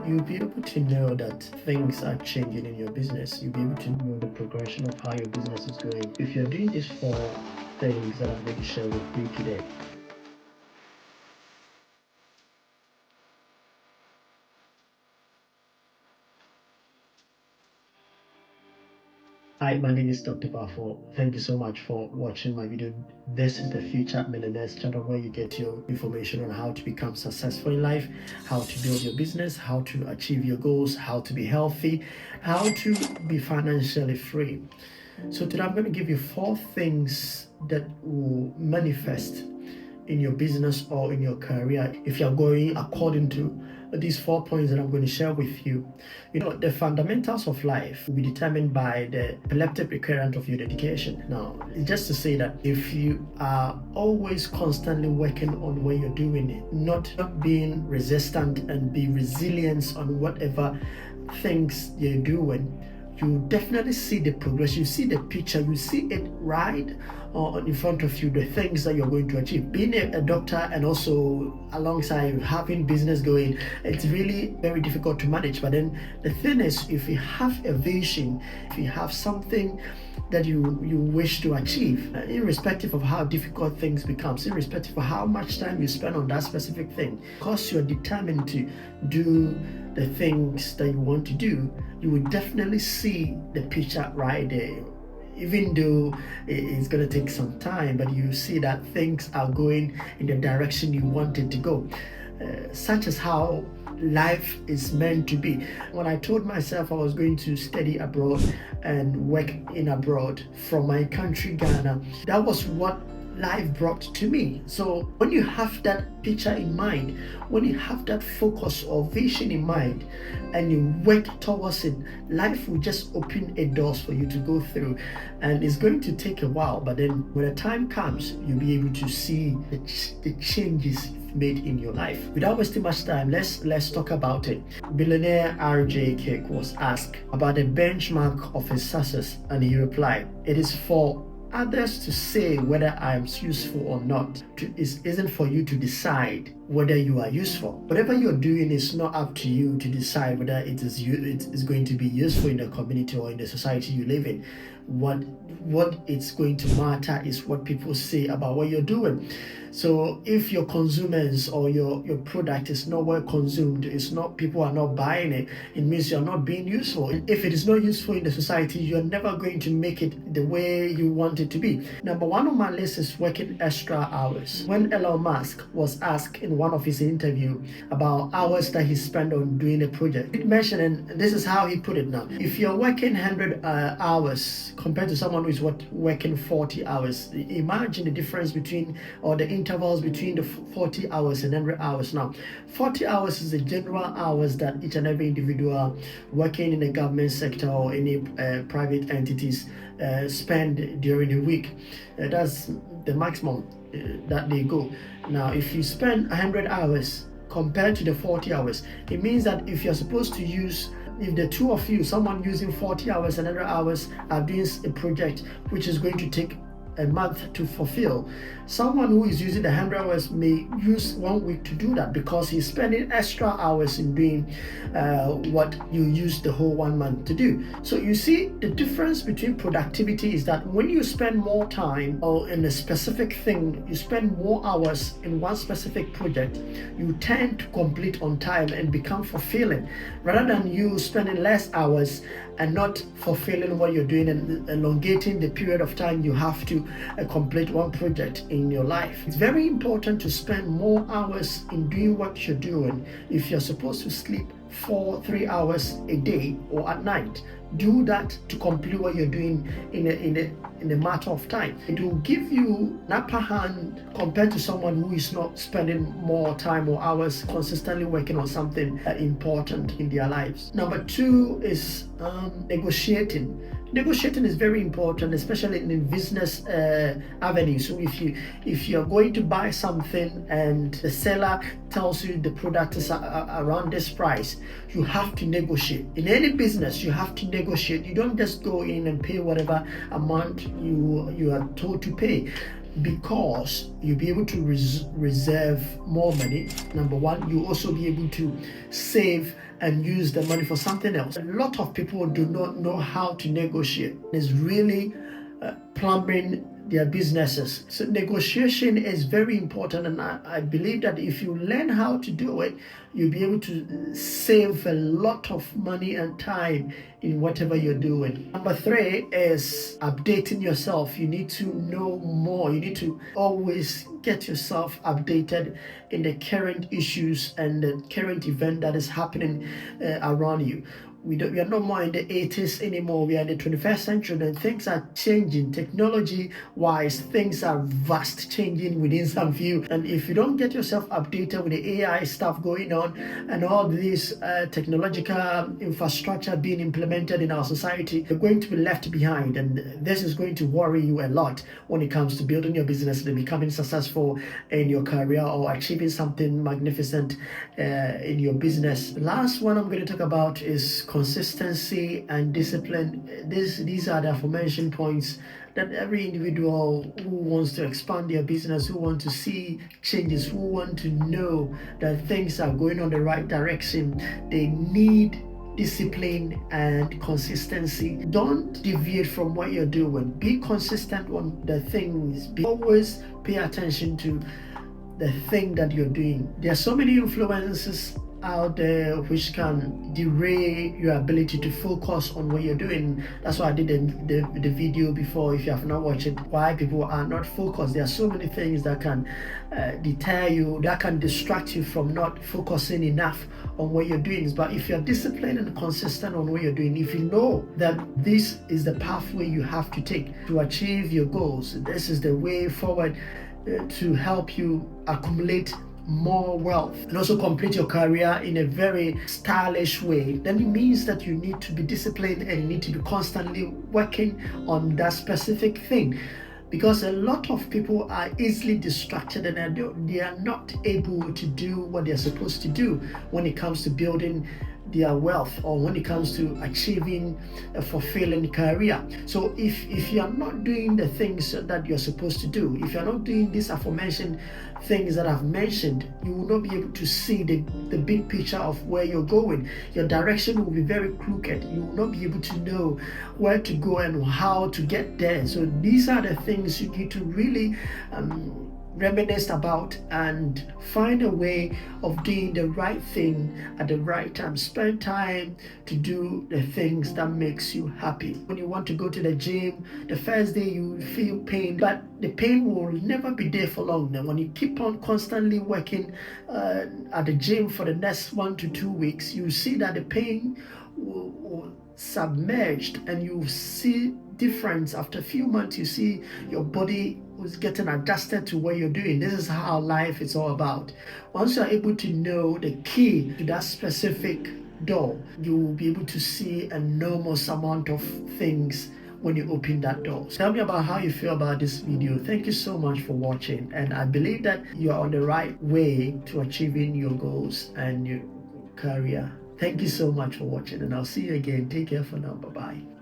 you'll be able to know that things are changing in your business. You'll be able to know the progression of how your business is going. If you're doing these four things that I'm going to share with you today, hi, my name is Dr. Bafo. Thank you so much for watching my video. This is the Future Millionaires channel where you get your information on how to become successful in life, how to build your business, how to achieve your goals, how to be healthy, how to be financially free. So today I'm going to give you four things that will manifest in your business or in your career if you're going according to these 4 points that I'm going to share with you. You know, the fundamentals of life will be determined by the epileptic recurrent of your dedication. Now, just to say that if you are always constantly working on what you're doing, not being resistant and be resilient on whatever things you're doing, you definitely see the progress, you see the picture, you see it right in front of you, the things that you're going to achieve. Being a doctor and also alongside having business going, it's really very difficult to manage. But then the thing is, if you have a vision, if you have something that you wish to achieve, irrespective of how difficult things becomes, irrespective of how much time you spend on that specific thing, because you're determined to do the things that you want to do, you will definitely see the picture right there. Even though it's going to take some time, but you see that things are going in the direction you want it to go. Such as how life is meant to be. When I told myself I was going to study abroad and work in abroad from my country, Ghana, that was what life brought to me. So when you have that picture in mind, when you have that focus or vision in mind and you work towards it, life will just open a doors for you to go through, and it's going to take a while, but then when the time comes, you'll be able to see the changes made in your life. Without wasting much time, let's talk about it. Billionaire R.J. Kirk was asked about the benchmark of his success, and he replied, "It is for others to say whether I am useful or not. It isn't for you to decide whether you are useful. Whatever you're doing is not up to you to decide whether it is going to be useful in the community or in the society you live in. What it's going to matter is what people say about what you're doing. So if your consumers or your product is not well consumed, it's not, people are not buying it, it means you're not being useful. If it is not useful in the society, you're never going to make it the way you want it to be. Number one on my list is working extra hours. When Elon Musk was asked in one of his interview about hours that he spent on doing a project, he mentioned, and this is how he put it now, if you're working 100 hours compared to someone who is working 40 hours, imagine the difference between, or the intervals between the 40 hours and 100 hours. Now, 40 hours is the general hours that each and every individual working in the government sector or any private entities spend during a week. That's the maximum that they go. Now, if you spend 100 hours compared to the 40 hours, it means that if you're supposed to use, if the two of you, someone using 40 hours and 100 hours, are doing a project which is going to take a month to fulfill, someone who is using the 100 hours may use 1 week to do that because he's spending extra hours in doing what you use the whole 1 month to do. So you see, the difference between productivity is that when you spend more time or in a specific thing, you spend more hours in one specific project, you tend to complete on time and become fulfilling, rather than you spending less hours and not fulfilling what you're doing and elongating the period of time you have to complete one project in your life. It's very important to spend more hours in doing what you're doing. If you're supposed to sleep 3 hours a day or at night, do that to complete what you're doing in a matter of time. It will give you an upper hand compared to someone who is not spending more time or hours consistently working on something important in their lives. Number two is negotiating. Negotiating is very important, especially in the business avenue. So if you're going to buy something and the seller tells you the product is around this price, you have to negotiate. In any business, you have to negotiate. You don't just go in and pay whatever amount you are told to pay. because you'll be able to reserve more money. Number one, you'll also be able to save and use the money for something else. A lot of people do not know how to negotiate. It's really plumbing their businesses. So negotiation is very important, and I believe that if you learn how to do it, you'll be able to save a lot of money and time in whatever you're doing. Number three is updating yourself. You need to know more. You need to always get yourself updated in the current issues and the current event that is happening around you. We are no more in the 80s anymore. We are in the 21st century, and things are changing. Technology-wise, things are vast changing within some few. And if you don't get yourself updated with the AI stuff going on and all this technological infrastructure being implemented in our society, you're going to be left behind. And this is going to worry you a lot when it comes to building your business and becoming successful in your career or achieving something magnificent in your business. The last one I'm going to talk about is consistency and discipline. These are the aforementioned points that every individual who wants to expand their business, who want to see changes, who want to know that things are going on the right direction, they need discipline and consistency. Don't deviate from what you're doing. Be consistent on the things. Always pay attention to the thing that you're doing. There are so many influences out there which can derail your ability to focus on what you're doing. That's why I did the video before. If you have not watched it, why people are not focused. There are so many things that can deter you, that can distract you from not focusing enough on what you're doing. But if you're disciplined and consistent on what you're doing, if you know that this is the pathway you have to take to achieve your goals, this is the way forward to help you accumulate more wealth and also complete your career in a very stylish way, then it means that you need to be disciplined and you need to be constantly working on that specific thing. Because a lot of people are easily distracted and they are not able to do what they're supposed to do when it comes to building their wealth or when it comes to achieving a fulfilling career. So if you are not doing the things that you're supposed to do, if you're not doing these aforementioned things that I've mentioned, you will not be able to see the big picture of where you're going. Your direction will be very crooked. You will not be able to know where to go and how to get there. So these are the things you need to really reminisce about and find a way of doing the right thing at the right time. Spend time to do the things that makes you happy. When you want to go to the gym, the first day you feel pain, but the pain will never be there for long. Then when you keep on constantly working at the gym for the next 1 to 2 weeks, you see that the pain will submerged and you see difference. After a few months, you see your body was getting adjusted to what you're doing. This is how life is all about. Once you're able to know the key to that specific door, you will be able to see an enormous amount of things when you open that door. So tell me about how you feel about this video. Thank you so much for watching, and I believe that you are on the right way to achieving your goals and your career. Thank you so much for watching, and I'll see you again. Take care for now. Bye-bye.